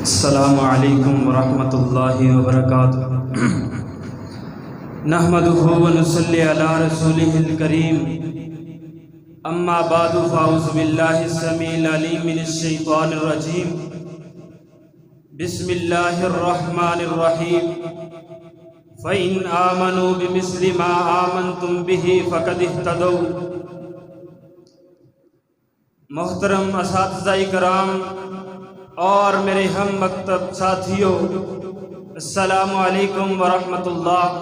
السلام علیکم ورحمۃ اللہ وبرکاتہ۔ نحمدہ ونصلی علی رسولہ الکریم، اما بعد فاعوذ باللہ السمیع العلیم من الشیطان الرجیم، بسم اللہ الرحمن الرحیم۔ فَإِنْ آمَنُوا بِمِثْلِ مَا آمَنْتُمْ بِهِ فَقَدِ اهْتَدَوْا۔ محترم اساتذہ کرام اور میرے ہم مکتب ساتھیوں، السلام علیکم ورحمۃ اللہ۔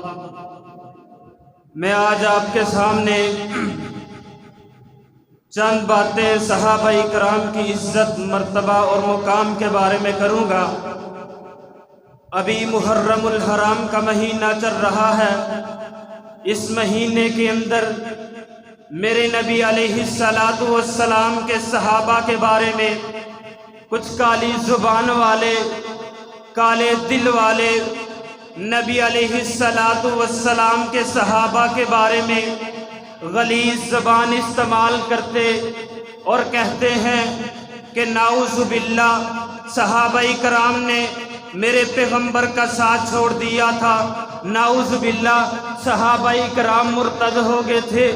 میں آج آپ کے سامنے چند باتیں صحابہ کرام کی عزت، مرتبہ اور مقام کے بارے میں کروں گا۔ ابھی محرم الحرام کا مہینہ چل رہا ہے۔ اس مہینے کے اندر میرے نبی علیہ السلام کے صحابہ کے بارے میں کچھ کالی زبان والے، کالے دل والے نبی علیہ السلام کے صحابہ کے بارے میں غلیظ زبان استعمال کرتے اور کہتے ہیں کہ نعوذ باللہ صحابہ کرام نے میرے پیغمبر کا ساتھ چھوڑ دیا تھا، نعوذ باللہ صحابہ کرام مرتد ہو گئے تھے۔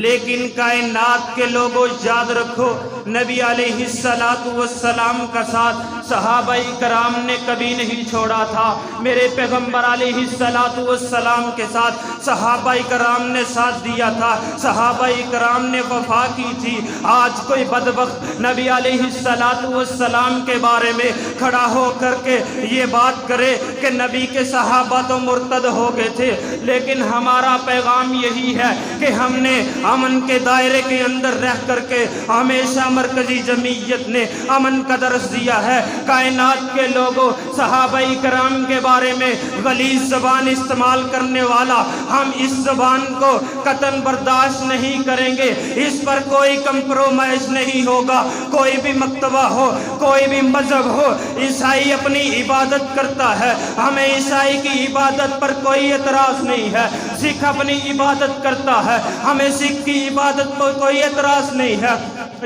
لیکن کائنات کے لوگوں یاد رکھو، نبی علیہ السلام کا ساتھ صحابہ کرام نے کبھی نہیں چھوڑا تھا۔ میرے پیغمبر علیہ السلام کے ساتھ صحابہ کرام نے ساتھ دیا تھا، صحابہ کرام نے وفا کی تھی۔ آج کوئی بدبخت نبی علیہ السلام کے بارے میں کھڑا ہو کر کے یہ بات کرے کہ نبی کے صحابہ تو مرتد ہو گئے تھے، لیکن ہمارا پیغام یہی ہے کہ ہم نے امن کے دائرے کے اندر رہ کر کے ہمیشہ مرکزی جمعیت نے امن کا درس دیا ہے۔ کائنات کے لوگوں، صحابہ کرام کے بارے میں غلیظ زبان استعمال کرنے والا، ہم اس زبان کو قطعاً برداشت نہیں کریں گے۔ اس پر کوئی کمپرومائز نہیں ہوگا۔ کوئی بھی مکتبہ ہو، کوئی بھی مذہب ہو، عیسائی اپنی عبادت کرتا ہے، ہمیں عیسائی کی عبادت پر کوئی اعتراض نہیں ہے۔ سکھ اپنی عبادت کرتا ہے، ہمیں سکھ کی عبادت پر کوئی اعتراض نہیں ہے۔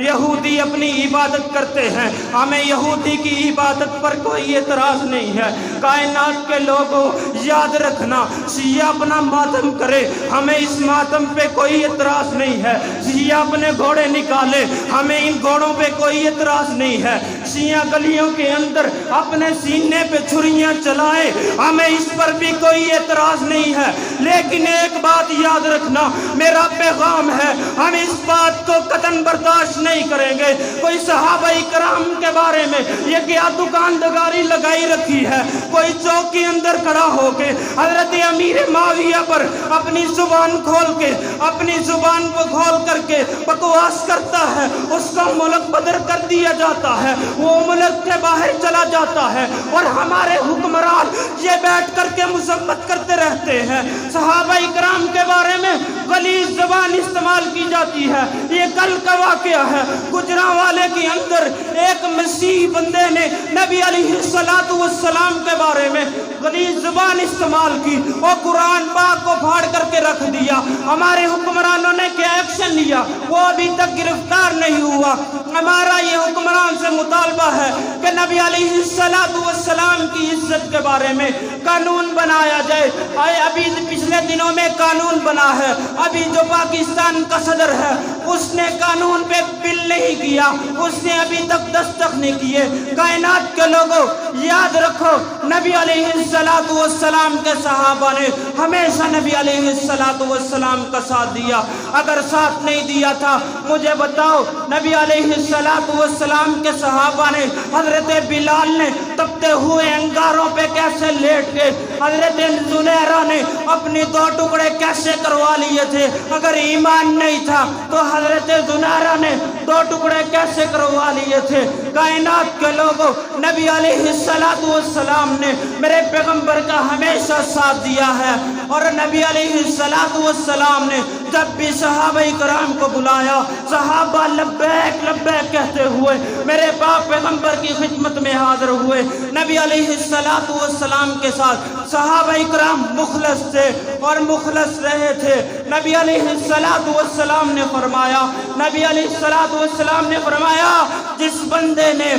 یہودی اپنی عبادت کرتے ہیں، ہمیں یہودی کی عبادت پر کوئی اعتراض نہیں ہے۔ کائنات کے لوگوں یاد رکھنا، شیعہ اپنا ماتم کرے، ہمیں اس ماتم پہ کوئی اعتراض نہیں ہے۔ شیعہ اپنے گھوڑے نکالے، ہمیں ان گھوڑوں پہ کوئی اعتراض نہیں ہے۔ شیعہ گلیوں کے اندر اپنے سینے پہ چھریاں چلائے، ہمیں اس پر بھی کوئی اعتراض نہیں ہے۔ لیکن ایک بات یاد رکھنا، میرا پیغام ہے، ہم اس بات کو قطعاً برداشت نہیں کریں گے۔ کوئی صحابہ کرام کے بارے میں یہ کیا دکاندگاری لگائی رکھی ہے، کوئی چوک کے اندر کھڑا ہو کے حضرت امیر معاویہ پر اپنی زبان کھول کے، اپنی زبان کو کھول کر کے بکواس کرتا ہے، اس کو ملک بدر کر دیا جاتا ہے، وہ ملک کے باہر چلا جاتا ہے، اور ہمارے حکمران یہ بیٹھ کر کے مذمت کرتے رہتے ہیں۔ صحابہ کرام کے بارے میں غلیظ زبان استعمال کی جاتی ہے۔ یہ کل کا واقعہ ہے، گجرانوالے کے اندر ایک مسیحی بندے نے نبی علیہ السلام کے بارے میں غلیظ زبان استعمال کی، اور قرآن پاک کو پھاڑ کر کے رکھ دیا۔ ہمارے حکمرانوں نے کیا ایکشن لیا؟ وہ ابھی تک گرفتار نہیں ہوا۔ ہمارا یہ حکمران سے مطالبہ ہے کہ نبی علیہ السلام کی عزت کے بارے میں قانون بنایا جائے۔ ابھی پچھلے دنوں میں قانون بنا ہے، ابھی جو پاکستان کا صدر ہے اس نے قانون پہ بل نہیں کیا، اس نے ابھی تک دستخط نہیں کیے۔ کائنات کے لوگوں یاد رکھو، نبی علیہ السلام کے صحابہ نے ہمیشہ نبی علیہ السلام کا ساتھ دیا۔ اگر ساتھ نہیں دیا تھا مجھے بتاؤ، نبی علیہ السلام کے صحابہ نے حضرت بلال نے تپتے ہوئے انگاروں پہ کیسے لیٹ کے، حضرت زنیرہ نے اپنی 2 ٹکڑے کیسے کروا لیے تھے؟ اگر ایمان نہیں تھا تو حضرت زنیرہ نے 2 ٹکڑے کیسے کروا لیے تھے؟ کائنات کے لوگوں، نبی علیہ السلام نے میرے پیغمبر کا ہمیشہ ساتھ دیا ہے، اور نبی علیہ السلام نے جب بھی صحابہ کرام کو بلایا، صحابہ لبیک لبیک کہتے ہوئے میرے باپ پیغمبر کی خدمت میں حاضر ہوئے۔ نبی علیہ السلام کے ساتھ صحابہ کرام مخلص تھے اور مخلص رہے تھے۔ نبی علیہ السلام نے فرمایا، نبی علیہ السلام نے فرمایا، جس بندے نے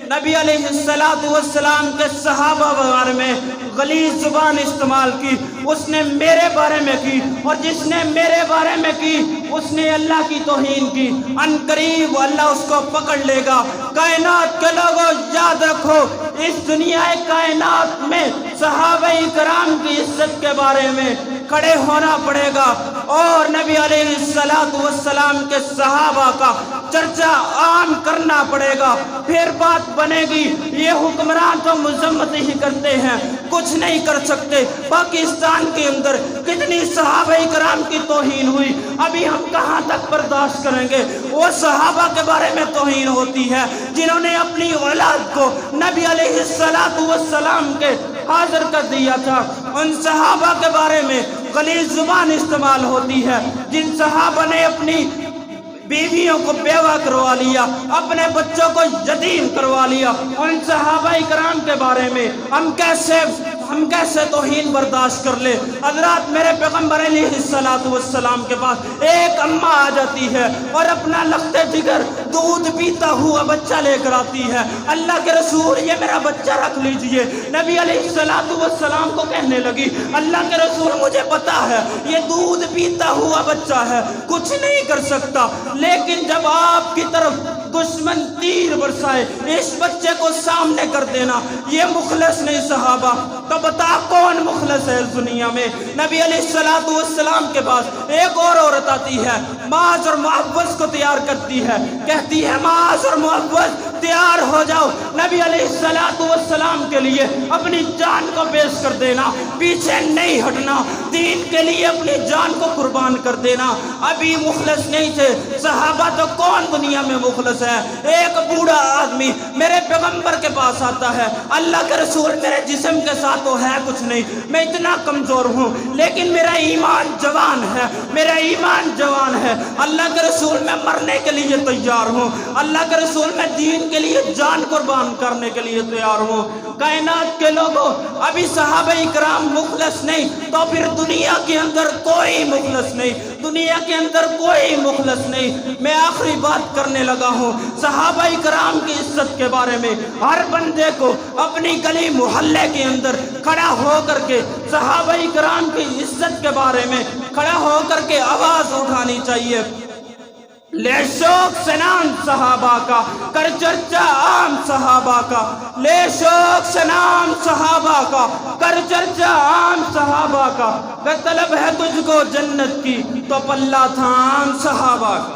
نبی علیہ السلام کے صحابہ بارے میں غلیظ زبان استعمال کی، اس نے میرے بارے میں کی، اور جس نے میرے بارے میں کی اس نے اللہ کی توہین کی۔ ان قریب اللہ اس کو پکڑ لے گا۔ کائنات کے لوگوں یاد رکھو، اس دنیا کائنات میں صحابہ کرام کی عزت کے بارے میں کھڑے ہونا پڑے گا، اور نبی علیہ السلام کے صحابہ کا چرچا عام کرنا پڑے گا، پھر بات بنے گی۔ یہ حکمران تو مذمت ہی کرتے ہیں، کچھ نہیں کر سکتے۔ پاکستان کے اندر کتنی صحابہ کرام کی توہین ہوئی، ابھی ہم کہاں تک برداشت کریں گے؟ وہ صحابہ کے بارے میں توہین ہوتی ہے جنہوں نے اپنی اولاد کو نبی علیہ السلام کے حاضر کر دیا تھا۔ ان صحابہ کے بارے میں غلیظ زبان استعمال ہوتی ہے جن صحابہ نے اپنی بیویوں کو بیوہ کروا لیا، اپنے بچوں کو یتیم کروا لیا۔ ان صحابہ کرام کے بارے میں ہم کیسے توہین برداشت کر لے؟ حضرات، میرے پیغمبر علیہ السلام کے پاس ایک اماں آ جاتی ہے اور اپنا لخت جگر دودھ پیتا ہوا بچہ لے کر آتی ہے۔ اللہ کے رسول، یہ میرا بچہ رکھ لیجئے۔ نبی علیہ السلام کو کہنے لگی، اللہ کے رسول مجھے پتا ہے یہ دودھ پیتا ہوا بچہ ہے، کچھ نہیں کر سکتا، لیکن جب آپ کی طرف دشمن تیر برسائے اس بچے کو سامنے کر دینا۔ یہ مخلص نہیں صحابہ، تو بتا کون مخلص ہے اس دنیا میں؟ نبی علیہ السلام کے پاس ایک اور عورت آتی ہے، معاذ اور معوذ کو تیار کرتی ہے، کہتی ہے معاذ اور معوذ تیار ہو جاؤ، نبی علیہ السلام کے لیے اپنی جان کو پیش کر دینا، پیچھے نہیں ہٹنا، دین کے لیے اپنی جان کو قربان کر دینا۔ ابھی مخلص نہیں تھے صحابہ، تو کون دنیا میں مخلص ہے؟ ایک بوڑھا آدمی میرے پیغمبر کے پاس آتا ہے، اللہ کے رسول میرے جسم کے ساتھ تو ہے کچھ نہیں، میں اتنا کمزور ہوں، لیکن میرا ایمان جوان ہے، میرا ایمان جوان ہے، اللہ کے رسول میں مرنے کے لیے تیار ہوں، اللہ کے رسول میں دین کے لیے جان قربان کرنے کے لیے تیار ہوں۔ کائنات کے لوگوں، ابھی صحابہ کرام مخلص نہیں تو پھر دنیا کے اندر کوئی مخلص نہیں، دنیا کے اندر کوئی مخلص نہیں۔ میں آخری بات کرنے لگا ہوں، صحابہ کرام کی عزت کے بارے میں ہر بندے کو اپنی گلی محلے کے اندر کھڑا ہو کر کے صحابہ کرام کی عزت کے بارے میں کھڑا ہو کر کے آواز اٹھانی چاہیے۔ لے شوق سے نام صحابہ کا، کر چرچا عام صحابہ کا، لے شوق سے نام صحابہ کا، کر چرچا عام صحابہ کا، کہ طلب ہے تجھ کو جنت کی تو پلہ تھام صحابہ کا۔